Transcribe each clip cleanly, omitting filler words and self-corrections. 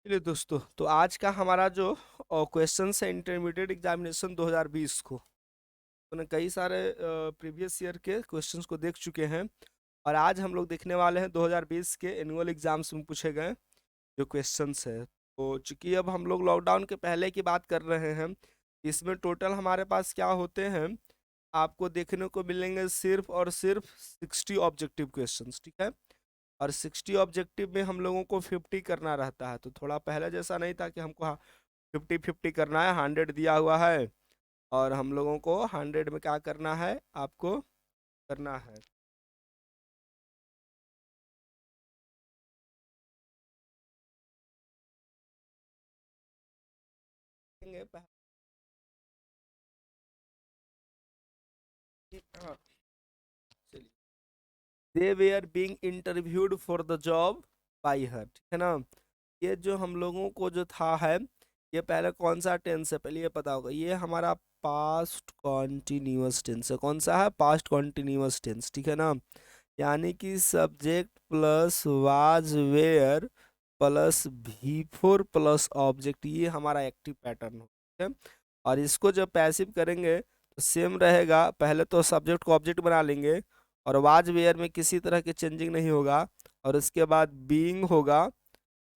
चलिए दोस्तों, तो आज का हमारा जो क्वेश्चन है इंटरमीडिएट एग्जामिनेशन 2020 को, उन्होंने कई सारे प्रीवियस ईयर के क्वेश्चंस को देख चुके हैं। और आज हम लोग देखने वाले हैं 2020 के एनुअल एग्जाम्स में पूछे गए जो क्वेश्चंस है। तो चूंकि अब हम लोग लॉकडाउन के पहले की बात कर रहे हैं, इसमें टोटल हमारे पास क्या होते हैं, आपको देखने को मिलेंगे सिर्फ और सिर्फ 60 ऑब्जेक्टिव क्वेश्चंस, ठीक है। और 60 ऑब्जेक्टिव में हम लोगों को 50 करना रहता है, तो थोड़ा पहले जैसा नहीं था कि हमको 50-50 करना है। 100 दिया हुआ है और हम लोगों को 100 में क्या करना है, आपको करना है। हाँ, चलिए। They were being interviewed for the job by her, ठीक है ना। ये जो हम लोगों को जो था है, ये पहले कौन सा टेंस है, पहले ये पता होगा। ये हमारा पास्ट कॉन्टिन्यूअस टेंस है। कौन सा है? पास्ट कॉन्टिन्यूअस टेंस, ठीक है ना। यानी कि subject plus was were plus भी फोर प्लस ऑब्जेक्ट, ये हमारा एक्टिव पैटर्न हो, ठीक है। और इसको जब पैसिव करेंगे तो सेम रहेगा। पहले तो सब्जेक्ट को ऑब्जेक्ट बना लेंगे और वाज वेयर में किसी तरह की चेंजिंग नहीं होगा। और उसके बाद बीइंग होगा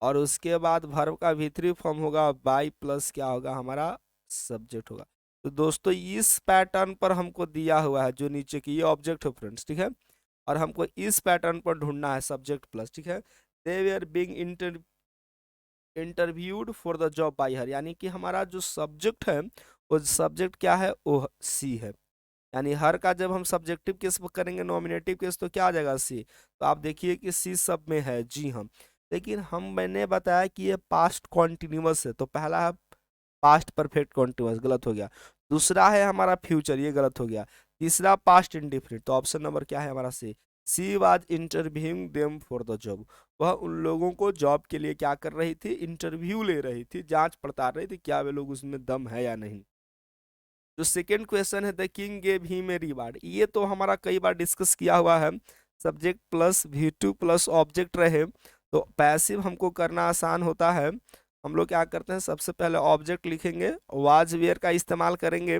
और उसके बाद वर्ब का भी थ्री फॉर्म होगा, बाई प्लस क्या होगा, हमारा सब्जेक्ट होगा। तो दोस्तों इस पैटर्न पर हमको दिया हुआ है जो नीचे की, ये ऑब्जेक्ट है फ्रेंड्स, ठीक है। और हमको इस पैटर्न पर ढूंढना है सब्जेक्ट प्लस, ठीक है। They were being interviewed for the job by हर, यानी कि हमारा जो सब्जेक्ट है वो सब्जेक्ट क्या है, वो सी है। यानी हर का जब हम सब्जेक्टिव केस करेंगे, नॉमिनेटिव केस, तो क्या आ जाएगा, सी। तो आप देखिए कि सी सब में है, जी हम। लेकिन मैंने बताया कि ये पास्ट कॉन्टिन्यूअस है, तो पहला है पास्ट परफेक्ट कॉन्टिन्यूअस, गलत हो गया। दूसरा है हमारा फ्यूचर, ये गलत हो गया। तीसरा पास्ट इंडिफिनिट, तो ऑप्शन नंबर क्या है हमारा, she was interviewing them for the job. वह उन लोगों को जॉब के लिए क्या कर रही थी, इंटरव्यू ले रही थी, जांच पड़ताल रही थी क्या वे लोग उसमें दम है या नहीं। जो सेकेंड क्वेश्चन है, the king gave him a reward, ये तो हमारा कई बार डिस्कस किया हुआ है। Subject plus V two plus object रहे तो पैसिव हमको करना आसान होता है। हम लोग क्या करते हैं, सबसे पहले ऑब्जेक्ट लिखेंगे, वाज वेयर का इस्तेमाल करेंगे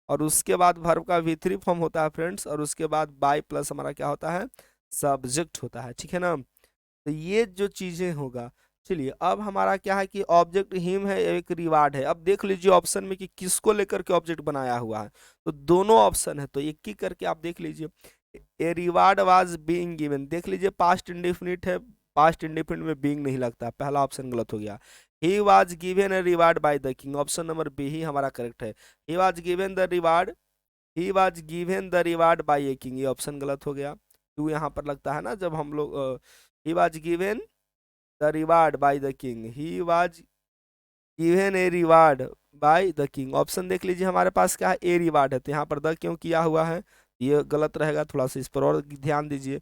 और उसके बाद वर्ब का वी थ्री फॉर्म होता है फ्रेंड्स, और उसके बाद बाय प्लस हमारा क्या होता है, सब्जेक्ट होता है, ठीक है ना। तो ये जो चीजें होगा। चलिए, अब हमारा क्या है कि ऑब्जेक्ट हिम है, एक रिवार्ड है। अब देख लीजिए ऑप्शन में कि किसको लेकर के ऑब्जेक्ट बनाया हुआ है। तो दोनों ऑप्शन है, तो एक ही करके आप देख लीजिए। A reward was being given, देख लीजिए पास्ट इंडेफिनिट है, पास्ट इंडेफिनिट में बीइंग नहीं लगता, पहला ऑप्शन गलत हो गया। He was given a reward by the king, option number B ही हमारा करेक्ट है। He was given the reward, he was given the reward by a king, ये ऑप्शन गलत हो गया। टू यहाँ पर लगता है ना, जब हम लोग ही was given the reward by the king, he was given a reward by the king, option देख लीजिए हमारे पास क्या है, ए रिवार्ड है, तो यहाँ पर द क्यों किया हुआ है, ये गलत रहेगा। थोड़ा सा इस पर और ध्यान दीजिए।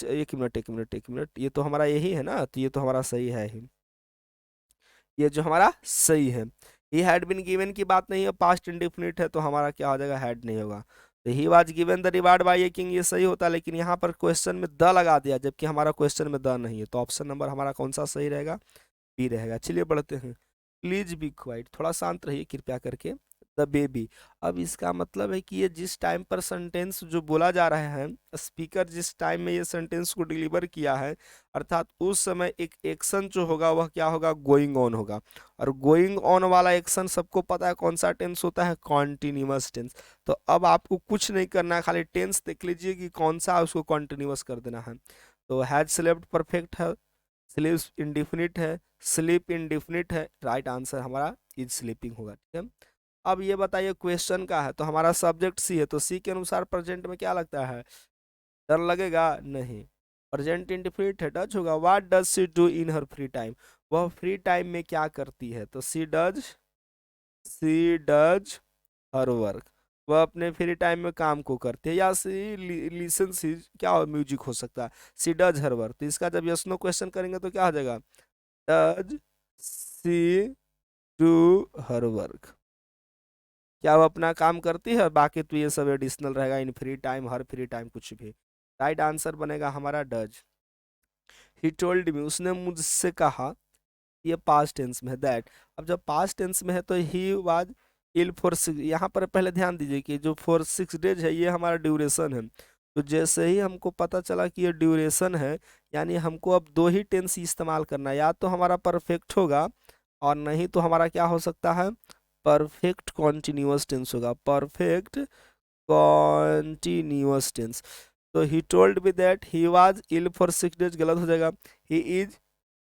एक मिनट एक मिनट एक मिनट, ये तो हमारा यही है ना, तो ये तो हमारा सही है ही, ये जो हमारा सही है। ही हैड बीन गिवन की बात नहीं है, पास्ट इंडेफिनिट है, तो हमारा क्या हो जाएगा, हैड नहीं होगा। तो he was given the reward by a king, ये सही होता, लेकिन यहाँ पर क्वेश्चन में द लगा दिया, जबकि हमारा क्वेश्चन में द नहीं है। तो ऑप्शन नंबर हमारा कौन सा सही रहेगा, बी रहेगा। चलिए बढ़ते हैं। प्लीज बी क्वाइट, थोड़ा शांत रहिए कृपया करके। द बेबी, अब इसका मतलब है कि ये जिस टाइम पर सेंटेंस जो बोला जा रहा है, स्पीकर जिस टाइम में ये सेंटेंस को डिलीवर किया है, अर्थात उस समय एक एक्शन जो होगा वह क्या होगा, गोइंग ऑन होगा। और गोइंग ऑन वाला एक्शन सबको पता है कौन सा टेंस होता है, कॉन्टिन्यूअस टेंस। तो अब आपको कुछ नहीं करना है, खाली टेंस देख लीजिए कि कौन सा उसको कॉन्टिन्यूअस कर देना है। तो हैज स्लेप्ट परफेक्ट है, स्लीप इंडिफिनिट है, स्लीप इंडिफिनिट है, राइट आंसर हमारा इज स्लीपिंग होगा, ठीक है। अब ये बताइए क्वेश्चन का है, तो हमारा सब्जेक्ट सी है, तो सी के अनुसार प्रेजेंट में क्या लगता है, डर लगेगा नहीं। प्रेजेंट इंडिफिनिट है, डज होगा। What does she do in her free time, वह फ्री टाइम में क्या करती है, तो सी डज हर वर्क, वह अपने फ्री टाइम में काम को करती है। या सी लिसन, सी क्या म्यूजिक हो सकता है, सी डज हर वर्क। तो इसका जब यस नो क्वेश्चन करेंगे तो क्या हो जाएगा, does she do her work, क्या वो अपना काम करती है, बाकी तो ये सब एडिशनल रहेगा, in free time, her free time, कुछ भी। राइट आंसर बनेगा हमारा डज। ही टोल्ड मी, उसने मुझसे कहा, ये पास्ट टेंस में है दैट। अब जब पास्ट टेंस में है तो ही वाज इल फॉर 6, यहाँ पर पहले ध्यान दीजिए कि जो फॉर 6 डेज है ये हमारा ड्यूरेशन है। तो जैसे ही हमको पता चला कि ये ड्यूरेशन है, यानी हमको अब दो ही टेंस इस्तेमाल करना है, या तो हमारा परफेक्ट होगा और नहीं तो हमारा क्या हो सकता है, परफेक्ट कॉन्टिन्यूअस टेंस होगा, परफेक्ट कॉन्टिन्यूअस टेंस। तो he told me that he was ill for 6 days गलत हो जाएगा, ही इज,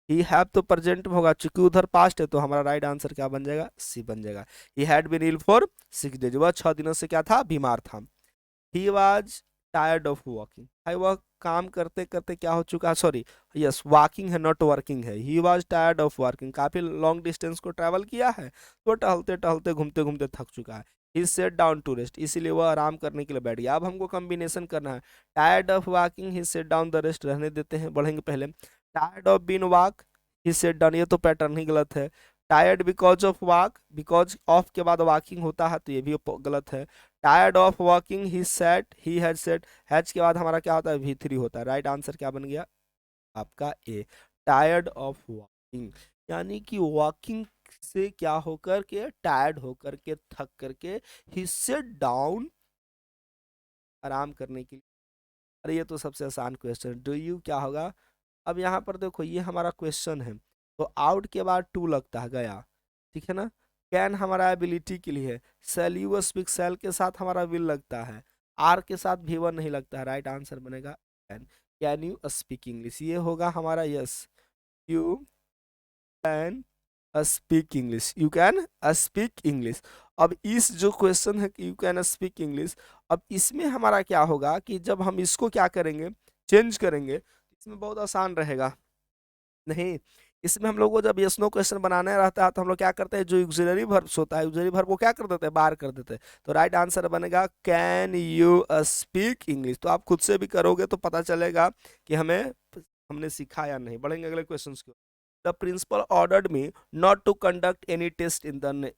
ही हैव तो प्रेजेंट में होगा, चूंकि उधर पास्ट है तो हमारा राइट आंसर क्या बन जाएगा, सी बन जाएगा। He had been ill for 6 days, वह 6 दिनों से क्या था, बीमार था। He was tired of walking, भाई वह काम करते करते क्या हो चुका है, सॉरी यस वॉकिंग है नॉट वर्किंग है, he was tired of working, काफी लॉन्ग डिस्टेंस को ट्रैवल किया है तो टहलते टहलते घूमते घूमते थक चुका है। ही सेट डाउन टू रेस्ट, इसीलिए वह आराम करने के लिए बैठ गया। अब हमको कॉम्बिनेशन करना है, tired of walking, he set down the rest, रहने देते हैं, बढ़ेंगे पहले। Tired of been walk, he set down, ये तो पैटर्न ही गलत है। Tired because of walk, because of के बाद वॉकिंग होता है तो ये भी गलत है। Tired of walking he set, he had set, has के बाद हमारा क्या होता है, V3 होता है। राइट आंसर क्या बन गया आपका ए, टायर्ड ऑफ वॉकिंग, यानी कि वॉकिंग से क्या होकर के, टायर्ड होकर के, थक करके, ही सेट डाउन, आराम करने के लिए। अरे ये तो सबसे आसान क्वेश्चन, डू यू क्या होगा। अब यहाँ पर देखो ये हमारा क्वेश्चन है, तो आउट के बाद टू लगता है, गया, ठीक है ना। कैन हमारा एबिलिटी के लिए है, सेल यू स्पीक, सेल के साथ हमारा विल लगता है, आर के साथ V1 नहीं लगता है, राइट आंसर बनेगा कैन यू स्पीक इंग्लिश, ये होगा हमारा yes, you can speak English, you can speak English. अब इस जो क्वेश्चन है कि यू कैन स्पीक इंग्लिश, अब इसमें हमारा क्या होगा कि जब हम इसको क्या करेंगे, चेंज करेंगे, इसमें बहुत आसान रहेगा। नहीं, इसमें हम लोग को जब यस नो क्वेश्चन बनाना रहता है तो हम लोग क्या करते हैं, जो ऑक्सिलरी वर्ब्स होता है, ऑक्सिलरी वर्ब को क्या कर देते हैं, बाहर कर देते हैं। तो राइट आंसर बनेगा कैन यू स्पीक इंग्लिश। तो आप खुद से भी करोगे तो पता चलेगा कि हमने सीखा या नहीं। बढ़ेंगे अगले क्वेश्चन की। The principal ordered me not to conduct any test in the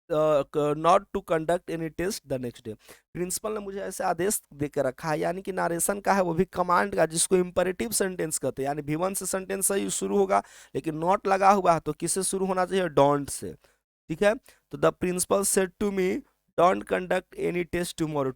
not to conduct any test the next day. Principal ने मुझे ऐसे आदेश देकर रखा है, यानी कि नारेशन का है, वो भी कमांड का, जिसको इंपरेटिव सेंटेंस कहते हैं, यानी V1 से सेंटेंस सही शुरू होगा, लेकिन नॉट लगा हुआ है तो किससे शुरू होना चाहिए, डोंट से, ठीक है। तो the principal said to me don't conduct any test tomorrow,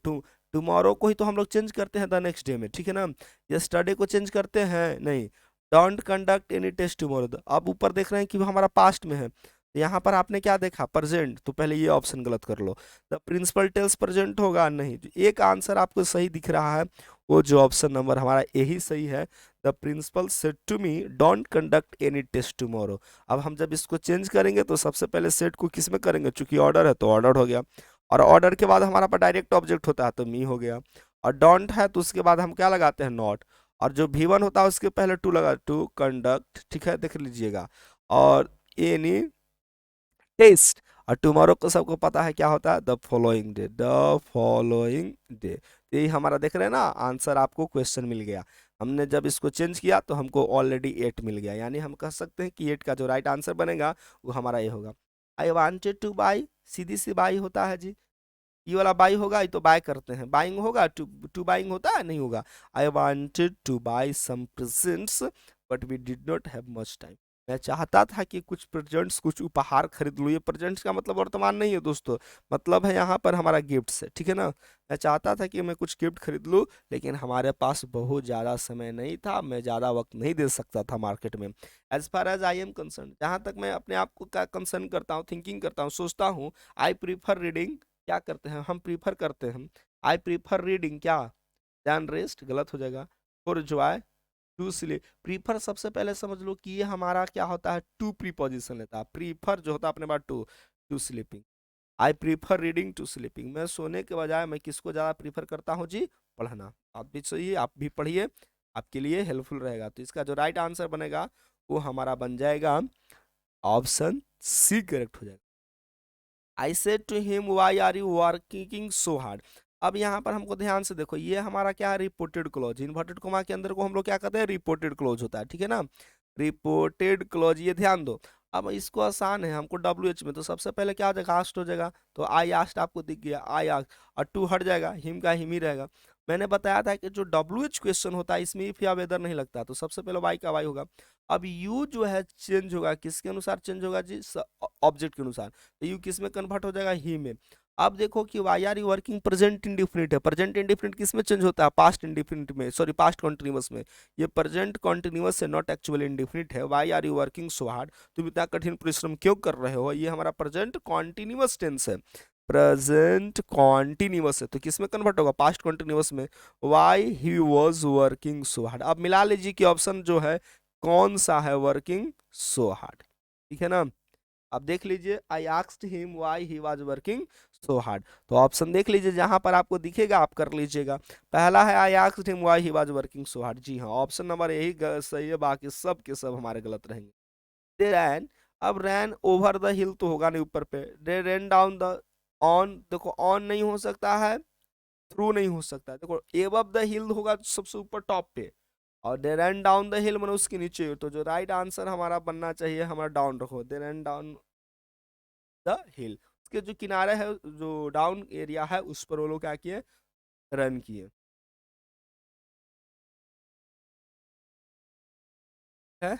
tomorrow को ही तो हम लोग चेंज करते हैं द नेक्स्ट डे में, ठीक है ना। यस्टरडे को चेंज करते हैं नहीं, don't conduct any test tomorrow. आप ऊपर देख रहे हैं कि वो हमारा पास्ट में है, तो यहाँ पर आपने क्या देखा, प्रेजेंट, तो पहले ये ऑप्शन गलत कर लो। द प्रिंसिपल टेल्स प्रेजेंट होगा नहीं, जो एक आंसर आपको सही दिख रहा है वो जो ऑप्शन नंबर हमारा यही सही है। The principal said to me don't conduct any test tomorrow. अब हम जब इसको चेंज करेंगे तो सबसे पहले सेट को किस में करेंगे, चूंकि ऑर्डर है तो ऑर्डर हो गया, और ऑर्डर के बाद हमारा पर डायरेक्ट ऑब्जेक्ट होता है तो मी हो गया, और डोंट है तो उसके बाद हम क्या लगाते हैं, नॉट, और जो V1 होता है उसके पहले टू लगा, टू कंडक्ट, ठीक है, देख लीजिएगा, और एनी टेस्ट, और टुमारो को सबको पता है क्या होता है, the following day, the following day. यही हमारा देख रहे हैं ना, आंसर आपको क्वेश्चन मिल गया। हमने जब इसको चेंज किया तो हमको ऑलरेडी 8 मिल गया, यानी हम कह सकते हैं कि 8 का जो राइट आंसर बनेगा वो हमारा ये होगा। आई वांटेड टू बाई, सीधी सी बाई होता है जी, ये वाला बाई होगा, ये तो बाय करते हैं, बाइंग होगा, टू टू बाइंग होता है, नहीं होगा। I wanted to buy some presents but we did not have much time, मैं चाहता था कि कुछ प्रेजेंट्स, कुछ उपहार खरीद लूँ। ये प्रेजेंट्स का मतलब वर्तमान नहीं है दोस्तों, मतलब है यहाँ पर हमारा गिफ्ट है, ठीक है ना। मैं चाहता था कि मैं कुछ गिफ्ट खरीद लूँ, लेकिन हमारे पास बहुत ज़्यादा समय नहीं था, मैं ज़्यादा वक्त नहीं दे सकता था मार्केट में। As far as I am concern, जहाँ तक मैं अपने आप को क्या कंसर्न करता हूँ, थिंकिंग करता हूँ, सोचता हूँ, आई प्रीफर रीडिंग, क्या करते हैं हम, प्रीफर करते हैं, आई प्रीफर रीडिंग क्या, दैन रेस्ट, गलत हो जाएगा, for joy, to sleep. Prefer सबसे पहले समझ लो कि ये हमारा क्या होता है, टू प्रीपोजिशन लेता है, प्रीफर जो होता है अपने पास to, to sleeping, I prefer reading to sleeping, मैं सोने के बजाय मैं किसको ज़्यादा प्रीफर करता हूँ जी, पढ़ना। आप भी सोइए, आप भी पढ़िए, आपके लिए हेल्पफुल रहेगा। तो इसका जो राइट आंसर बनेगा वो हमारा बन जाएगा ऑप्शन सी, करेक्ट हो जाएगा। I said to him why are you working so hard. अब यहाँ पर हमको ध्यान से देखो, ये हमारा क्या है, रिपोर्टेड क्लॉज, इन्वर्टेड कोमा के अंदर को हम लोग क्या कहते हैं, रिपोर्टेड क्लॉज होता है, ठीक है ना, रिपोर्टेड क्लॉज, ये ध्यान दो। अब इसको आसान है, हमको WH में तो सबसे पहले क्या हो जाएगा, आस्ट हो जाएगा, तो आई आस्ट आपको दिख गया, आई आस्ट, और टू हट जाएगा, हिम का हिम ही रहेगा। मैंने बताया था कि जो WH क्वेश्चन होता है इसमें इफ या वेदर नहीं लगता, तो सबसे पहले वाई का वाई होगा। अब यू जो है चेंज होगा, किसके अनुसार चेंज होगा जी, ऑब्जेक्ट के अनुसार। तो यू किस में कन्वर्ट हो जाएगा, ही में। अब देखो कि why are you working present indefinite है, प्रेजेंट इंडिफिनिट किस में चेंज होता है, पास्ट इंडिफिनिट में, सॉरी पास्ट कॉन्टिन्यूअस में। ये प्रेजेंट कॉन्टिन्यूअस है, नॉट एक्चुअल इंडिफिनिट है। Why are you working so hard, तुम इतना कठिन परिश्रम क्यों कर रहे हो, ये हमारा प्रेजेंट कॉन्टिन्यूअस टेंस है, प्रेजेंट कॉन्टिन्यूअस है, तो किस में कन्वर्ट होगा, पास्ट कॉन्टिन्यूअस में। Why he was working so hard. अब मिला लीजिए कि ऑप्शन जो है कौन सा है, वर्किंग सो हार्ड, ठीक है ना। अब देख लीजिए, आई asked him why he was working so hard, तो ऑप्शन देख लीजिए जहां पर आपको दिखेगा आप कर लीजिएगा। पहला है I asked him why he was working so hard, जी हाँ ऑप्शन नंबर यही सही है, बाकी सब के सब हमारे गलत रहेंगे। दे रैन, अब रैन ओवर द हिल तो होगा नहीं ऊपर पे, दे रैन डाउन द, ऑन देखो ऑन नहीं हो सकता है, थ्रू नहीं हो सकता है, देखो एबव द हिल होगा सबसे ऊपर टॉप पे, और दे रन डाउन द हिल मैंने उसके नीचे, तो जो राइट आंसर हमारा बनना चाहिए, हमारा डाउन रखो, दे रन डाउन द हिल, उसके जो किनारे है, जो डाउन एरिया है उस पर वो लोग क्या किए, रन किए, है।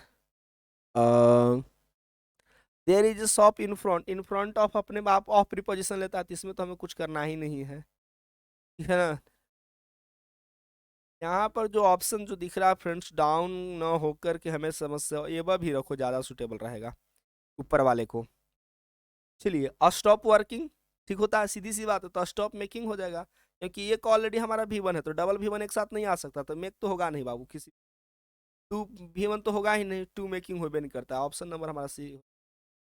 There is a shop in front of, अपने आप ऑफ प्रीपोजिशन लेता है, तो इसमें तो हमें कुछ करना ही नहीं है, ठीक है ना। यहाँ पर जो ऑप्शन जो दिख रहा है फ्रेंड्स, डाउन न होकर के हमें समस्या, एबव भी रखो, ज्यादा सुटेबल रहेगा ऊपर वाले को। चलिए स्टॉप वर्किंग, ठीक होता है, सीधी सी बात है, तो स्टॉप मेकिंग हो जाएगा, क्योंकि ये ऑलरेडी हमारा V1 है, तो डबल V1 एक साथ नहीं आ सकता, तो मेक तो होगा नहीं बाबू, किसी टू V1 तो होगा ही नहीं, टू मेकिंग हो भी नहीं करता, ऑप्शन नंबर हमारा C.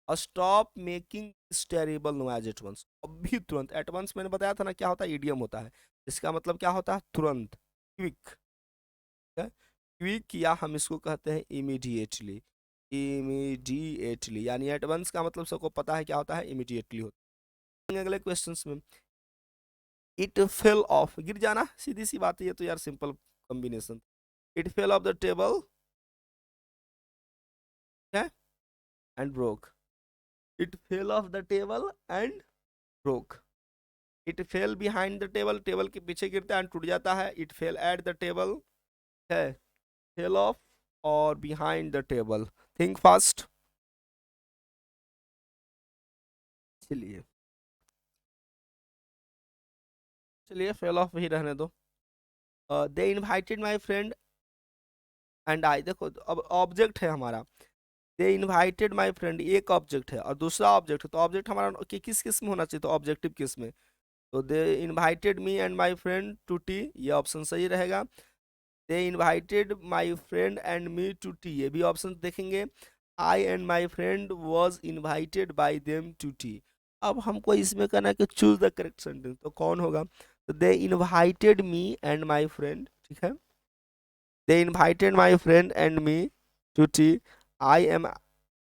Stop making is terrible noise at once, अभी तुरंत, एट वंस मैंने बताया था ना क्या होता है, ईडियम होता है, इसका मतलब क्या होता है, तुरंत, क्विक, क्विक, या हम इसको कहते हैं इमीडिएटली, इमीडिएटली, यानी एट वंस का मतलब सबको पता है क्या होता है, इमीडिएटली होता है। अगले क्वेश्चंस में, इट फेल ऑफ, गिर जाना, सीधी सी बात है, ये तो यार simple combination, it fell off the table है and broke, it fell off the table and broke, it fell behind the table, table के पीछे गिरता है एंड टूट जाता है, it fell at the table है, फेल ऑफ और behind the table, think fast. चलिए, चलिए फेल ऑफ ही रहने दो। They invited my friend and I, देखो अब ऑब्जेक्ट है हमारा, दे इनवाइटेड माई फ्रेंड, एक ऑब्जेक्ट है और दूसरा ऑब्जेक्ट है, तो ऑब्जेक्ट हमारा किस किस में होना चाहिए, तो ऑब्जेक्टिव किस में, तो they invited me and my friend to tea, ये ऑप्शन सही रहेगा। They invited my friend and me to tea, ये भी ऑप्शन देखेंगे। I and my friend was invited by them to tea, अब हमको इसमें करना है कि चूज द करेक्ट सेंटेंस, तो कौन होगा, तो they invited me and my friend, ठीक है, they invited my friend and me to tea, I am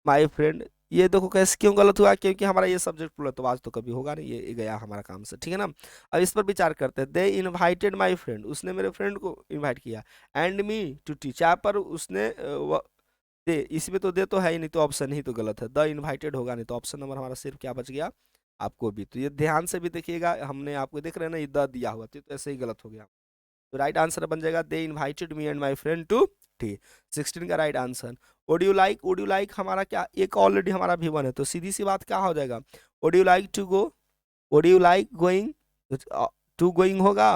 my friend, ये देखो कैसे क्यों गलत हुआ, क्योंकि हमारा ये सब्जेक्ट प्लूरल तो आज तो कभी होगा नहीं, ये गया हमारा काम से, ठीक है ना। अब इस पर विचार करते हैं, दे इनवाइटेड माई फ्रेंड, उसने मेरे फ्रेंड को इनवाइट किया, एंड मी टू टीच, यहाँ पर उसने दे, इसमें तो दे तो है ही नहीं, तो ऑप्शन ही तो गलत है, द इनवाइटेड होगा नहीं, तो ऑप्शन नंबर हमारा सिर्फ क्या बच गया, आपको भी, तो ये ध्यान से भी देखिएगा, हमने आपको देख रहे हैं ना, ये द दिया हुआ, तो ऐसे ही गलत हो गया, तो राइट आंसर बन जाएगा, they invited me and my friend to tea, 16 का right answer. Would you like, would you like हमारा क्या, एक ऑलरेडी हमारा V1 है, तो सीधी सी बात क्या हो जाएगा, would you like to go, would you like going, to going होगा,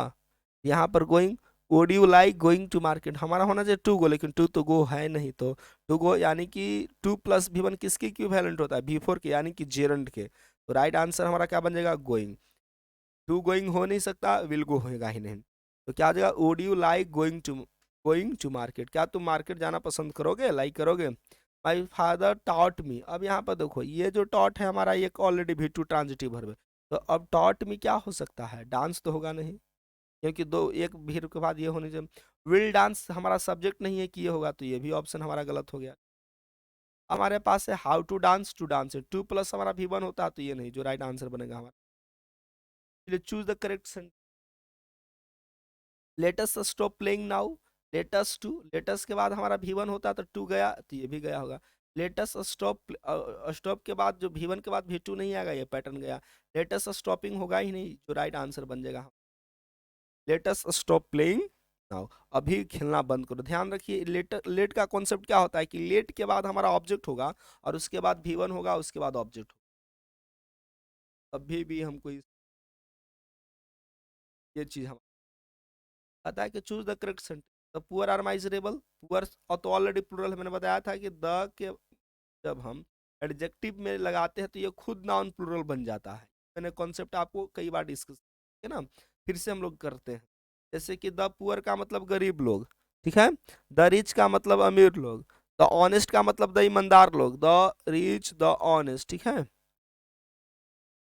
यहाँ पर going, would you like going to market, हमारा होना चाहिए टू गो, लेकिन टू तो गो है नहीं, तो टू गो यानी कि टू प्लस V1 किसके इक्विवेलेंट होता है, V4 के, यानी कि जेरंड के, तो राइट आंसर हमारा क्या बन जाएगा, गोइंग, टू गोइंग हो नहीं सकता, विल गो होएगा ही नहीं, तो क्या हो जाएगा, would you like going to market, क्या तुम मार्केट जाना पसंद करोगे, लाइक करोगे। माई फादर टॉट मी, अब यहाँ पर देखो ये जो टॉट है हमारा, ये ऑलरेडी V2 ट्रांजिटिव वर्ब है, तो अब टॉट मी क्या हो सकता है, डांस तो होगा नहीं, क्योंकि दो एक भी के बाद ये होने चाहिए, विल डांस हमारा सब्जेक्ट नहीं है कि ये होगा, तो ये भी ऑप्शन हमारा गलत हो गया। हमारे पास है हाउ टू डांस है, टू प्लस हमारा V1 होता है, तो ये नहीं, जो राइट आंसर बनेगा हमारा, choose the correct, let's stop playing now, let's to, let's के बाद हमारा V1 होता तो टू गया, तो ये भी गया होगा, लेटस स्टॉप, स्टॉप के बाद जो V1 के बाद V2 नहीं आएगा, ये पैटर्न गया, लेटस स्टॉपिंग होगा ही नहीं, जो राइट आंसर बन जाएगा। Let us stop playing now, अभी खेलना बंद करो। ध्यान रखिए लेट का कॉन्सेप्ट क्या होता है कि लेट के बाद हमारा ऑब्जेक्ट होगा और उसके बाद V1 होगा, उसके बाद ऑब्जेक्ट होगा। अभी भी हमको ये चीज हम पता है कि choose the correct sentence. The poor are miserable, poor तो ऑलरेडी प्लूरल मैंने बताया था कि द के जब हम एडजेक्टिव में लगाते हैं तो ये खुद नाउन प्लूरल बन जाता है। मैंने कॉन्सेप्ट आपको कई बार डिस्कस है ना, फिर से हम लोग करते हैं। जैसे कि द पुअर का मतलब गरीब लोग, ठीक है। द रिच का मतलब अमीर लोग। द ऑनेस्ट का मतलब द ईमानदार लोग, द रिच द ऑनेस्ट, ठीक है।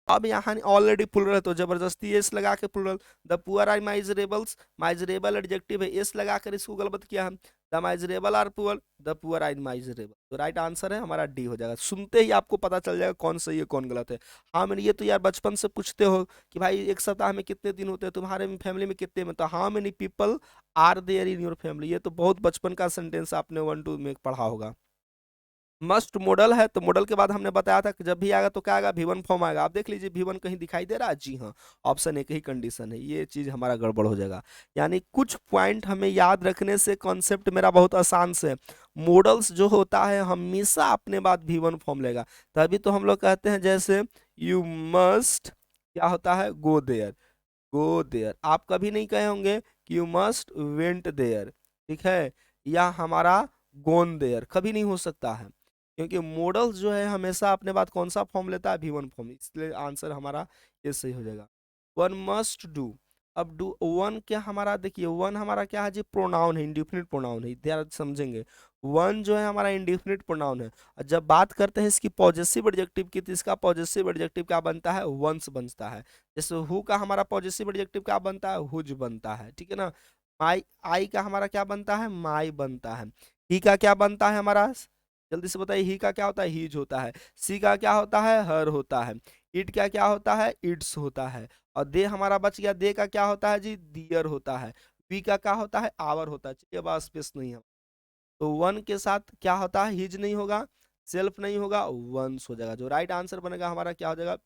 अब यहाँ ऑलरेडी प्लूरल है तो जबरदस्ती एस लगा के plural. The poor are miserables, miserable adjective है, एस लगा कर इसको गलत किया हम। The miserable are poor, the poor are miserable. तो राइट आंसर है हमारा डी हो जाएगा। सुनते ही आपको पता चल जाएगा कौन सही है कौन गलत है। हाँ मैंने ये तो यार बचपन से पूछते हो कि भाई एक सप्ताह में कितने दिन होते हैं तुम्हारे फैमिली में कितने में, तो how many people are there in your family, ये तो बहुत बचपन का सेंटेंस आपने 1 2 में पढ़ा होगा। मस्ट मॉडल है तो मॉडल के बाद हमने बताया था कि जब भी आएगा तो क्या आएगा, V1 फॉर्म आएगा। आप देख लीजिए V1 कहीं दिखाई दे रहा है, जी हाँ, ऑप्शन एक ही कंडीशन है, ये चीज हमारा गड़बड़ हो जाएगा। यानी कुछ पॉइंट हमें याद रखने से कॉन्सेप्ट मेरा बहुत आसान से। मॉडल्स जो होता है हमेशा अपने बाद V1 फॉर्म लेगा। तभी तो हम लोग कहते हैं जैसे यू मस्ट क्या होता है, गो देयर, गो देयर। आप कभी नहीं कहे होंगे कि यू मस्ट वेंट देयर, ठीक है, या हमारा गोन देयर, कभी नहीं हो सकता है। क्योंकि मॉडल्स जो है हमेशा अपने बाद कौन सा फॉर्म लेता है, V1 फॉर्म, इसलिए आंसर हमारा ये सही हो जाएगा। One must do. अब डू वन क्या हमारा, देखिए वन हमारा क्या है जी, प्रोनाउन है, इंडिफिनिट प्रोनाउन है, ध्यान समझेंगे। वन जो है हमारा इंडिफिनिट प्रोनाउन है। और जब बात करते हैं इसकी पॉजेसिव एडजेक्टिव की, तो इसका पॉजेसिव एडजेक्टिव क्या बनता है, वंस बनता है। जैसे हु का हमारा पॉजिटिव एडजेक्टिव क्या बनता है, हुज बनता है, ठीक है ना। माई आई का हमारा क्या बनता है, माई बनता है। ही का क्या बनता है हमारा, जल्दी से बताइए, ही का क्या होता है, हीज होता है। सी का क्या होता है, हर होता है। इट का क्या होता है, इट्स होता है। और दे हमारा बच गया, दे का क्या होता है जी, दियर होता है। वी का क्या होता है, आवर होता है। चलिए अब स्पेस नहीं है, तो वन के साथ क्या होता है, हिज नहीं होगा, सेल्फ नहीं होगा, वंस हो जाएगा। जो राइट आंसर बनेगा हमारा क्या हो जाएगा,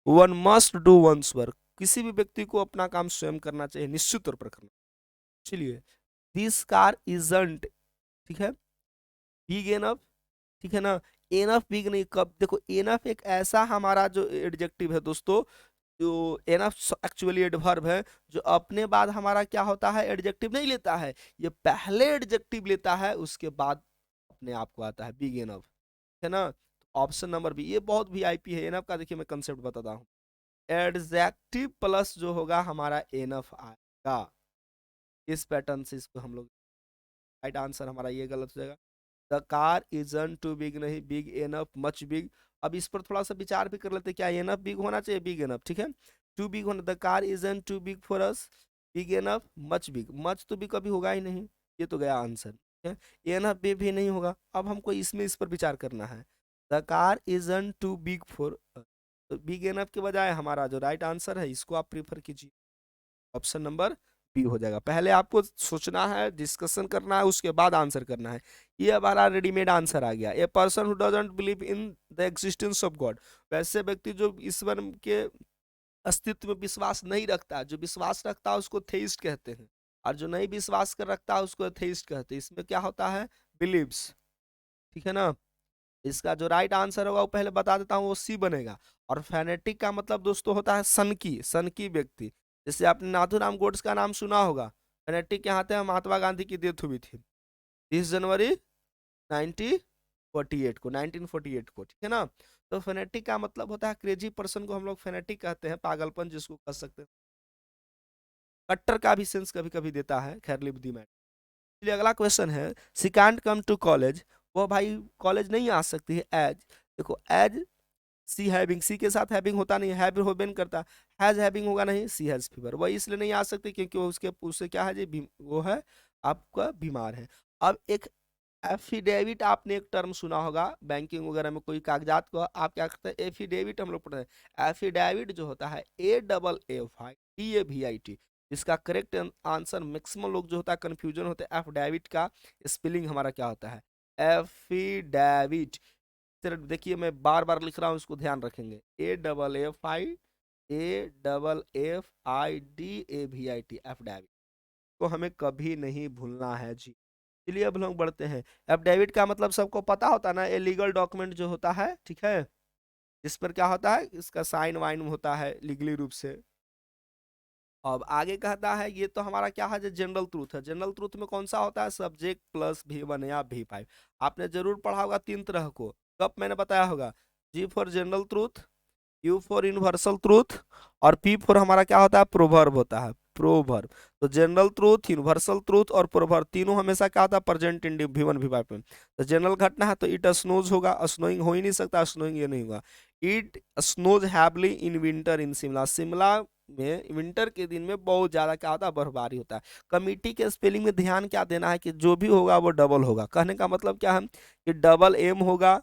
one must do one's work. किसी भी व्यक्ति को अपना काम स्वयं करना चाहिए, निश्चित तौर पर करना। चलिए, दिस कार इजंट, ठीक है, बिग एनफ, ठीक है ना। एनफ बिग नहीं, कब देखो एनफ एक ऐसा हमारा जो एडजेक्टिव है दोस्तों, जो एनफ एक्चुअली एडवर्ब है, जो अपने बाद हमारा क्या होता है, एडजेक्टिव नहीं लेता है, ये पहले एडजेक्टिव लेता है उसके बाद अपने आप को आता है बिग एनफ, है ना। ऑप्शन नंबर बी ये बहुत वीआईपी है एनफ का। देखिए मैं कंसेप्ट बताता हूँ, एडजेक्टिव प्लस जो होगा हमारा एनफ आएगा। इस पैटर्न से इसको हम लोग, राइट आंसर हमारा ये गलत हो जाएगा। The car isn't too big, नहीं, बिग एनफ, मच बिग। अब इस पर थोड़ा सा विचार भी कर लेते हैं, क्या एनफ बिग होना चाहिए, बिग एनफ, ठीक है। टू बिग होना, the car isn't too big for us, big enough, much big, much तो भी कभी होगा ही नहीं, ये तो गया आंसर, ठीक है। एनफ भी नहीं होगा। अब हमको इसमें इस पर विचार करना है, the car isn't too big for, तो बिग एनफ के बजाय हमारा जो राइट आंसर है इसको आप प्रीफर कीजिए, ऑप्शन नंबर बी हो जाएगा। पहले आपको सोचना है, डिस्कशन करना है, उसके बाद आंसर करना है। ये हमारा रेडीमेड आंसर आ गया, a person who doesn't believe in the existence of God. वैसे व्यक्ति जो ईश्वर के अस्तित्व में विश्वास नहीं रखता, जो विश्वास रखता है उसको थेइस्ट कहते हैं, और जो नहीं विश्वास कर रखता है उसको एथेइस्ट कहते हैं। इसमें क्या होता है, बिलीव्स, ठीक है ना। इसका जो राइट आंसर होगा वो पहले बता देता हूँ, वो सी बनेगा। और फैनेटिक का मतलब दोस्तों होता है सनकी, सनकी व्यक्ति। जैसे आपने नाथूराम गोड्स का नाम सुना होगा, फैनेटिक यहाँ थे, महात्मा गांधी की डेथ हुई थी 30 जनवरी 1948 को, 1948 को, ठीक है ना। तो फेनेटिक का मतलब होता है क्रेजी पर्सन को हम लोग फेनेटिक कहते हैं, पागलपन जिसको कह सकते हैं। कट्टर का भी सेंस कभी कभी देता है, खैर लिव दी मैटर। चलिए अगला क्वेश्चन है, सी कांट कम टू कॉलेज, वो भाई कॉलेज नहीं आ सकती है, एज, देखो एज सी हैविंग, सी के साथ हैविंग होता नहीं, हैव होबेन करता, हैज हैविंग होगा नहीं, सी हैज फीवर, वही इसलिए नहीं आ सकती क्योंकि वो उसके उससे क्या है जी, वो है आपका बीमार है। अब एक एफिडेविट, आपने एक टर्म सुना होगा बैंकिंग वगैरह में, कोई कागजात को आप क्या करते हैं, एफिडेविट हम लोग पढ़ते हैं। एफिडेविट जो होता है AFFIDAVIT, इसका करेक्ट आंसर, मैक्सिमम लोग जो होता है कंफ्यूजन होता है, एफिडेविट का स्पेलिंग हमारा क्या होता है, एफिडेविट। देखिए मैं बार बार लिख रहा हूँ, इसको ध्यान रखेंगे, AFFIDAVIT, AFFIDAVIT, एफिडेविट को हमें कभी नहीं भूलना है जी। चलिए अब लोग बढ़ते हैं। एफिडेविट का मतलब सबको पता होता है ना, ये लीगल डॉक्यूमेंट जो होता है, ठीक है, इस पर क्या होता है, इसका साइन वाइन होता है लीगली रूप से। अब आगे कहता है ये तो हमारा क्या है, जो जनरल ट्रूथ है। जनरल ट्रूथ में कौन सा होता है, सब्जेक्ट प्लस V1 या V5। आपने जरूर पढ़ा होगा तीन तरह को, कब मैंने बताया होगा, G for general truth, U for universal truth, और P फॉर हमारा क्या होता है, प्रोवर्ब होता है, प्रोवर्ब। तो जनरल ट्रूथ, यूनिवर्सल ट्रूथ और प्रोवर्ब तीनों हमेशा क्या होता है, प्रेजेंट इन V1 V5 में। तो जनरल घटना है तो इट स्नोज होगा, स्नोइंग हो ही नहीं सकता, स्नोइंग ये नहीं होगा। It snows heavily in winter इन शिमला, शिमला में विंटर के दिन में बहुत ज्यादा क्या होता है, बर्फबारी होता है। कमिटी के स्पेलिंग में ध्यान क्या देना है कि जो भी होगा वो डबल होगा। कहने का मतलब क्या है कि डबल एम होगा,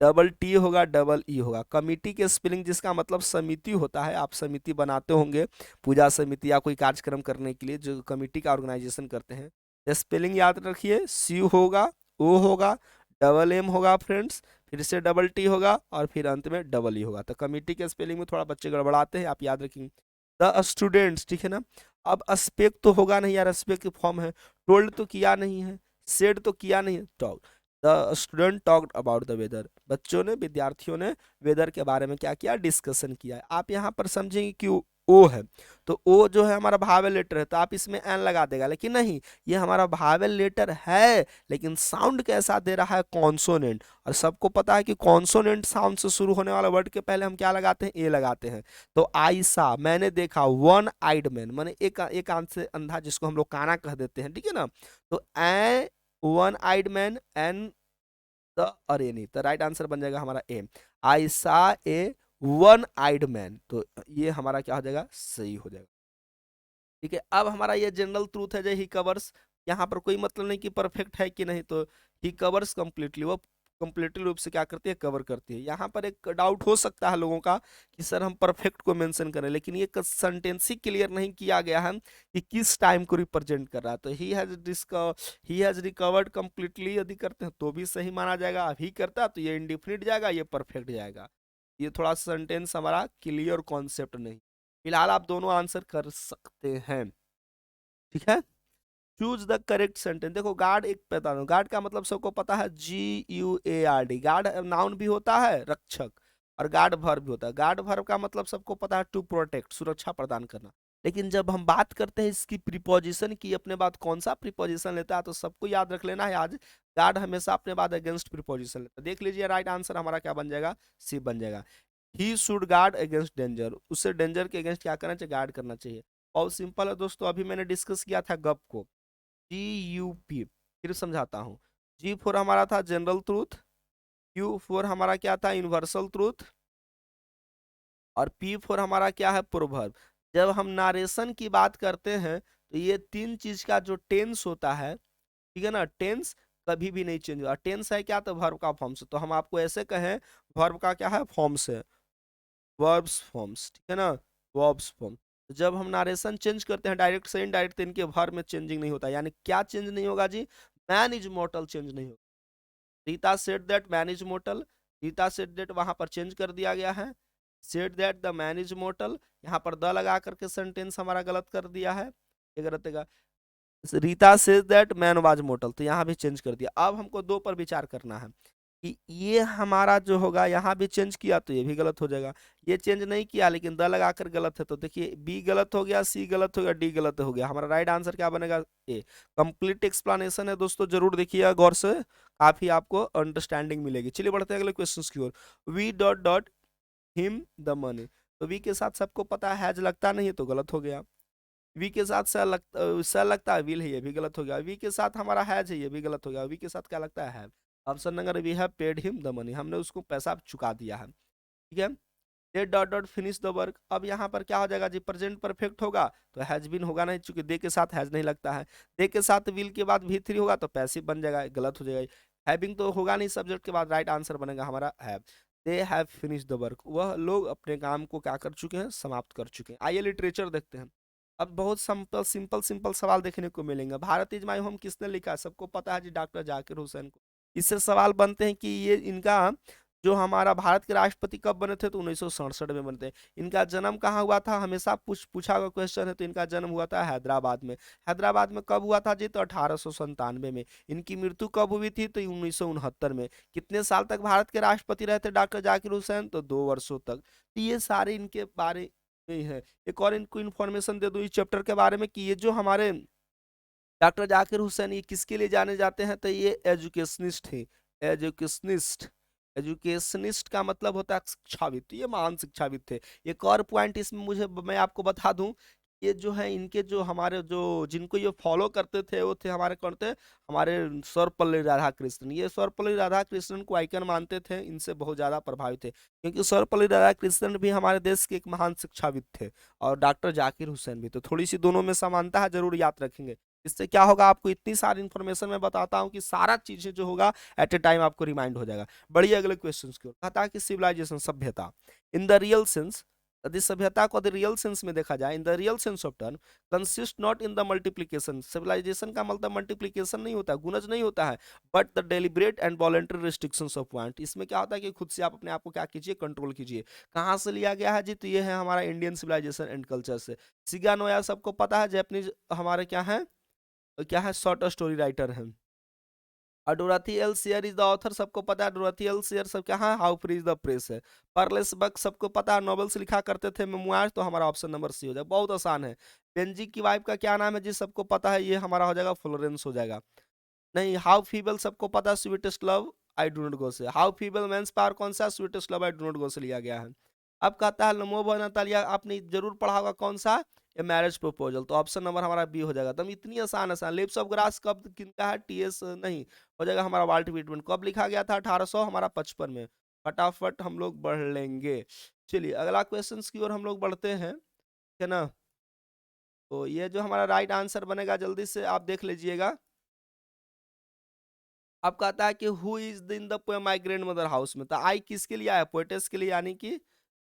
डबल टी होगा, डबल ई होगा। कमिटी के स्पेलिंग जिसका मतलब समिति होता है, आप समिति बनाते होंगे, पूजा समिति या कोई कार्यक्रम करने के लिए जो कमिटी का ऑर्गेनाइजेशन करते हैं। स्पेलिंग याद रखिए, सी होगा, ओ होगा, डबल एम होगा फ्रेंड्स, फिर से डबल टी होगा और फिर अंत में डबल ई होगा। तो कमिटी के स्पेलिंग में थोड़ा बच्चे गड़बड़ाते हैं, आप याद रखेंगे। द स्टूडेंट्स, ठीक है ना। अब स्पेक तो होगा नहीं यार, स्पेक की फॉर्म है। टोल्ड तो किया नहीं है, सेड तो किया नहीं है, talk. The student talked about the weather, बच्चों ने, विद्यार्थियों ने वेदर के बारे में क्या किया, डिस्कशन किया है। आप यहाँ पर समझेंगे कि ओ है, तो ओ जो है हमारा भावेल लेटर है, तो आप इसमें एन लगा देगा, लेकिन नहीं, ये हमारा भावेल लेटर है, लेकिन साउंड कैसा दे रहा है, कॉन्सोनेंट। और सबको पता है कि कॉन्सोनेंट साउंड से शुरू होने वाला वर्ड के पहले हम क्या लगाते हैं, ए लगाते हैं। तो आई सा, मैंने देखा, वन आइड मैन माने एक आंख से अंधा, जिसको हम लोग काना कह देते हैं, ठीक है ना। तो a one eyed man and the, अरे नहीं, तो राइट आंसर बन जाएगा हमारा ए, आई सा ए वन आइड मैन। तो ये हमारा क्या हो जाएगा, सही हो जाएगा। ठीक है, अब हमारा ये जनरल ट्रूथ है जो ही कवर्स, यहाँ पर कोई मतलब नहीं कि परफेक्ट है कि नहीं, तो ही कवर्स कंप्लीटली, वो कंप्लीटली रूप से क्या करती है, कवर करती है। यहाँ पर एक डाउट हो सकता है लोगों का कि सर हम परफेक्ट को मेंशन करें, लेकिन ये सेंटेंस ही क्लियर नहीं किया गया है कि किस टाइम को रिप्रेजेंट कर रहा है। तो ही हैज रिकवर्ड कंप्लीटली यदि करते हैं तो भी सही माना जाएगा, अभी करता है तो ये इंडिफिनिट जाएगा, ये परफेक्ट जाएगा। ये थोड़ा सेंटेंस हमारा क्लियर कॉन्सेप्ट नहीं। फिलहाल आप दोनों आंसर कर सकते हैं, ठीक है। Choose the correct sentence. देखो गार्ड, एक बता दो, गार्ड का मतलब सबको पता है, GUARD। गार्ड नाउन भी होता है, रक्षक, और गार्ड वर्ब भी होता है। गार्ड वर्ब का मतलब सबको पता है, टू प्रोटेक्ट, सुरक्षा प्रदान करना। लेकिन जब हम बात करते हैं इसकी प्रीपोजिशन की, अपने बाद कौन सा प्रीपोजिशन लेता है, तो सबको याद रख लेना है आज, गार्ड हमेशा अपने बाद अगेंस्ट प्रीपोजिशन लेता है। देख लीजिए राइट आंसर हमारा क्या बन जाएगा, सी बन जाएगा। He should guard against danger, उससे डेंजर के अगेंस्ट क्या करना चाहिए, गार्ड करना चाहिए। और सिंपल है दोस्तों, अभी मैंने डिस्कस किया था गप को, GUP, फिर समझाता हूँ। जी फोर हमारा था जनरल ट्रूथ, क्यू फोर हमारा क्या था, यूनिवर्सल ट्रूथ, और P फोर हमारा क्या है, प्रोवर्ब। जब हम नारेशन की बात करते हैं तो ये तीन चीज का जो टेंस होता है, ठीक है ना, टेंस कभी भी नहीं चेंज हुआ। टेंस है क्या, तो वर्ब का फॉर्म से, तो हम आपको ऐसे कहें वर्ब का क्या है, फॉर्म से, वर्ब्स फॉर्म्स, ठीक है ना, वर्ब्स फॉर्म। जब हम नारेशन चेंज करते हैं डायरेक्ट से इनडायरेक्ट, तो इनके वर्ब में चेंजिंग नहीं होता। यानी क्या चेंज नहीं होगा जी, मैन इज मोर्टल चेंज नहीं होगा। Rita said that man is mortar, Rita said that वहां पर चेंज कर दिया गया है, said that the man is mortar, यहाँ पर द लगा करके सेंटेंस हमारा गलत कर दिया है, ये गलत है। Rita says that man was mortar, तो यहाँ भी चेंज कर दिया। अब हमको दो पर विचार करना है कि ये हमारा जो होगा, यहाँ भी चेंज किया तो ये भी गलत हो जाएगा। ये चेंज नहीं किया लेकिन द लगाकर गलत है, तो देखिए बी गलत हो गया, सी गलत हो गया, डी गलत हो गया। हमारा राइट आंसर क्या बनेगा, ए। कंप्लीट एक्सप्लेनेशन है दोस्तों, जरूर देखिएगा गौर से, काफी आपको अंडरस्टैंडिंग मिलेगी। चलिए बढ़ते हैं अगले क्वेश्चन की ओर। We dot dot him the money, तो वी के साथ सबको पता है हैज लगता नहीं है, तो गलत हो गया। वी के साथ सेल लगता है, विल है, ये भी गलत हो गया। वी के साथ हमारा हैज है, ये भी गलत हो गया। वी के साथ क्या लगता है, have. Option number, we have paid him the money, हमने उसको पैसा चुका दिया है, ठीक है। They dot dot finish the work, अब यहाँ पर क्या हो जाएगा जी, प्रेजेंट परफेक्ट होगा तो हैज बीन होगा नहीं, चूंकि दे के साथ हैज नहीं लगता है। दे के साथ विल के बाद V3 होगा तो पैसिव बन जाएगा, गलत हो जाएगा। हैविंग तो होगा नहीं सब्जेक्ट के बाद, राइट आंसर बनेगा हमारा have. They have finish the work, वह लोग अपने काम को क्या कर चुके हैं, समाप्त कर चुके हैं। आइए लिटरेचर देखते हैं। अब बहुत सिंपल सिंपल सिंपल सवाल देखने को मिलेंगे। भारत इज माय होम किसने लिखा है, सबको पता है जी, डॉक्टर जाकिर हुसैन को। इससे सवाल बनते हैं कि ये इनका जो हमारा भारत के राष्ट्रपति कब बने थे, तो 1967 में बने थे। इनका जन्म कहाँ हुआ था, हमेशा पूछा हुआ क्वेश्चन है, तो इनका जन्म हुआ था हैदराबाद में। हैदराबाद में कब हुआ था जी, तो 1897 में। इनकी मृत्यु कब हुई थी, तो 1969 में। कितने साल तक भारत के राष्ट्रपति रहे थे डॉक्टर जाकिर हुसैन, तो 2 वर्षों तक। तो ये सारे इनके बारे में ही है। एक और इनको इन्फॉर्मेशन दे दूं इस चैप्टर के बारे में, कि ये जो हमारे डॉक्टर जाकिर हुसैन ये किसके लिए जाने जाते हैं, तो ये एजुकेशनिस्ट थे। एजुकेशनिस्ट, एजुकेशनिस्ट का मतलब होता है शिक्षाविद, तो ये महान शिक्षाविद थे। एक और पॉइंट इसमें मुझे मैं आपको बता दूं, ये जो है इनके जो हमारे जो जिनको ये फॉलो करते थे वो थे हमारे कौन थे, हमारे सर्वपल्ली राधाकृष्णन। ये सर्वपल्ली राधाकृष्णन को आइकन मानते थे, इनसे बहुत ज्यादा प्रभावित थे, क्योंकि सर्वपल्ली राधाकृष्णन भी हमारे देश के एक महान शिक्षाविद थे, और डॉक्टर जाकिर हुसैन भी। तो थोड़ी सी दोनों में समानता है, जरूर याद रखेंगे। इससे क्या होगा, आपको इतनी सारी इन्फॉर्मेशन मैं बताता हूँ कि सारा चीजें जो होगा एट ए टाइम आपको रिमाइंड हो जाएगा। बढ़िए अगले क्वेश्चन की ओर। कहता है कि सिविलाइजेशन, सभ्यता, इन द रियल सेंस, यदि सभ्यता को रियल सेंस में देखा जाए, in the real sense of term, consist not in the multiplication. Civilization का मतलब मल्टीप्लीकेशन नहीं होता, गुणज नहीं होता है, but the deliberate and voluntary restrictions of point. इसमें क्या होता है कि खुद से आप अपने आप को क्या कीजिए, कंट्रोल कीजिए। कहाँ से लिया गया है जी, तो ये है हमारा इंडियन सिविलाइजेशन एंड कल्चर से। सिगा नोया सबको पता है, जैपनीज हमारे क्या है, शॉर्ट स्टोरी राइटर है। और Dorothy L Sayers is the author, सबको पता है। डोराथी एल शेयर सब क्या है, how free is the press है। पर्लेस बक सबको पता है, नॉवेल्स लिखा करते थे, मेमोइर्स, तो हमारा ऑप्शन नंबर सी हो जाएगा, बहुत आसान है। बेंजी की वाइफ का क्या नाम है जी, सबको पता है, ये हमारा हो जाएगा फ्लोरेंस हो जाएगा। नहीं, हाउ फीबल सबको पता है, sweetest love I do not go से। हाउ फीबल मेंस पावर कौन सा, sweetest love I do not go से लिया गया है। अब कहता है लमोबा नतालिया, आपने जरूर पढ़ा होगा, कौन सा, ए मैरिज प्रपोजल, तो ऑप्शन नंबर हमारा बी हो जाएगा। तो इतनी आसान आसान। लिप्स ऑफ ग्रास कब किनका है, टीएस नहीं, हो जाएगा हमारा वाल्ट व्हिटमैन। कब लिखा गया था, 1800 हमारा 55 में। फटाफट हम लोग बढ़ लेंगे। चलिए अगला क्वेश्चन की ओर हम लोग बढ़ते हैं, है ना। तो ये जो हमारा राइट आंसर बनेगा, जल्दी से आप देख लीजिएगा। अब कहता है कि who is in the poem my grand mother house में, तो आई किसके लिए आया, पोएटेस के लिए, यानी कि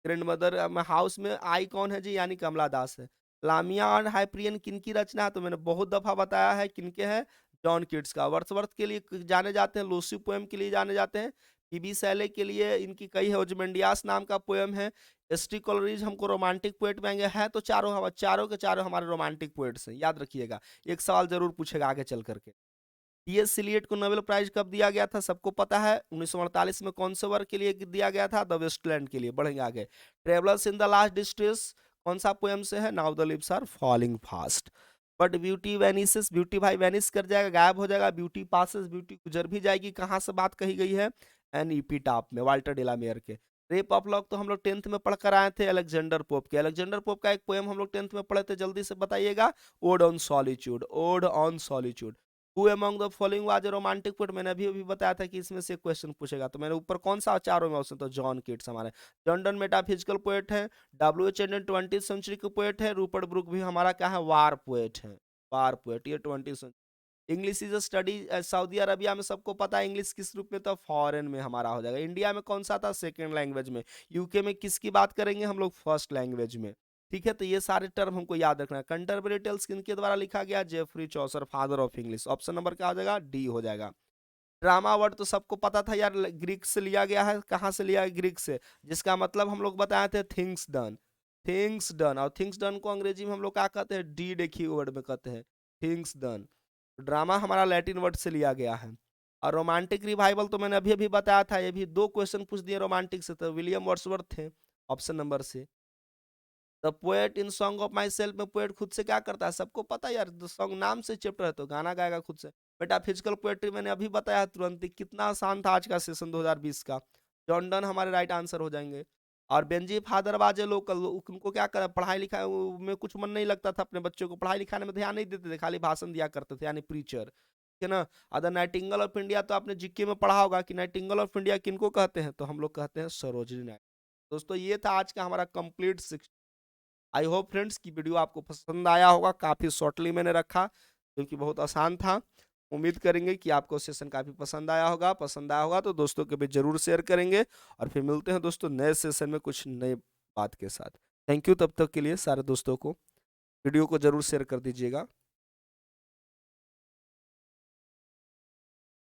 ग्रैंड मदर हाउस में आई कौन है जी, यानी कमला दास है। लामिया और हाइप्रियन किनकी रचना है, तो मैंने बहुत दफा बताया है किनके हैं, जॉन किट्स का। वर्ड्सवर्थ के लिए जाने जाते हैं, लूसी पोएम के लिए जाने जाते हैं, पीबी शैले के लिए इनकी कई है, ओजमेंडियास नाम का पोएम है। एसटी कॉलरीज हमको रोमांटिक पोएट में है, तो चारों के चारों हमारे रोमांटिक पोएट्स हैं, याद रखिएगा। एक सवाल जरूर पूछेगा आगे चल करके। टीएस सिलियट को नोबेल प्राइज कब दिया गया था, सबको पता है, 1948 में। कौन से वर्क के लिए दिया गया था, द वेस्टलैंड के लिए। बढ़ेंगे आगे। Travellers in the last distress कौन सा पोएम से है, now the leaves are falling fast. But beauty vanishes, beauty भाई वैनिस कर जाएगा, गायब हो जाएगा। ब्यूटी पासेस, ब्यूटी गुजर भी जाएगी। कहाँ से बात कही गई है, एन ईपी टॉप में, वाल्टर डेलामेयर के। रेप ऑफ लॉक तो हम लोग 10th में पढ़ कर आए थे, अलेक्जेंडर पोप के। अलेक्जेंडर पोप का एक पोएम हम लोग 10th में पढ़े थे, जल्दी से बताइएगा। Odd on solitude, odd on solitude. Who among the following was a romantic poet, मैंने अभी बताया था कि इसमें से क्वेश्चन पूछेगा, तो मैंने ऊपर कौन सा चारों में ऑप्शन, तो जॉन किट्स हमारे। जॉन मेटाफिजिकल पोएट है। W H N 20th century के पोएट है। रूपर्ट ब्रुक भी हमारा क्या है, वार पोएट है, वार पोएट, ये 20th century. English is study, Saudi Arabia में सबको पता है इंग्लिश किस रूप में, तो फॉरेन में हमारा हो जाएगा। इंडिया में कौन सा था, सेकंड लैंग्वेज में। यूके में किसकी बात करेंगे हम लोग, फर्स्ट लैंग्वेज में। ठीक है, तो ये सारे टर्म हमको याद रखना है। कंटरबरी टेल्स किनके द्वारा लिखा गया, Geoffrey Chaucer, father of English. Option number क्या हो जाएगा, डी हो जाएगा। ड्रामा वर्ड तो सबको पता था यार, ग्रीक से लिया गया है। कहाँ से लिया है, ग्रीक से, जिसका मतलब हम लोग बताए थे थिंग्स डन, थिंग्स डन। और थिंग्स डन को अंग्रेजी में हम लोग क्या कहते हैं, डी देखिए वर्ड में कहते हैं, थिंग्स डन। ड्रामा हमारा लैटिन वर्ड से लिया गया है। और रोमांटिक रिवाइवल तो मैंने अभी अभी बताया था, ये भी दो क्वेश्चन पूछ दिए रोमांटिक से, तो विलियम वर्ड्सवर्थ थे, ऑप्शन नंबर से। The poet in song of my self में पोएट खुद से क्या करता है, सबको पता है यार, सॉन्ग नाम से चैप्टर है, तो गाना गाएगा खुद से। मेटाफिजिकल पोएट्री मैंने अभी बताया तुरंत ही, कितना आसान था आज का सेशन 2020 का। जॉन डन हमारे राइट आंसर हो जाएंगे। और बेंजी फादर बाजे लोकल, उनको क्या कर, पढ़ाई लिखाई में कुछ मन नहीं लगता था, अपने बच्चों को पढ़ाई लिखाने में ध्यान नहीं देते थे, खाली भाषण दिया करते थे, यानी प्रीचर, है ना। अदर नाइटिंगल ऑफ इंडिया तो आपने जीके में पढ़ा होगा कि नाइटिंगल ऑफ इंडिया किनको कहते हैं, तो हम लोग कहते हैं सरोजिनी नायडू। दोस्तों ये था आज का हमारा कंप्लीट। आई होप फ्रेंड्स की वीडियो आपको पसंद आया होगा, काफ़ी शॉर्टली मैंने रखा क्योंकि बहुत आसान था। उम्मीद करेंगे कि आपको सेशन काफ़ी पसंद आया होगा तो दोस्तों के बीच जरूर शेयर करेंगे। और फिर मिलते हैं दोस्तों नए सेशन में कुछ नए बात के साथ। थैंक यू, तब तक के लिए सारे दोस्तों को वीडियो को जरूर शेयर कर दीजिएगा।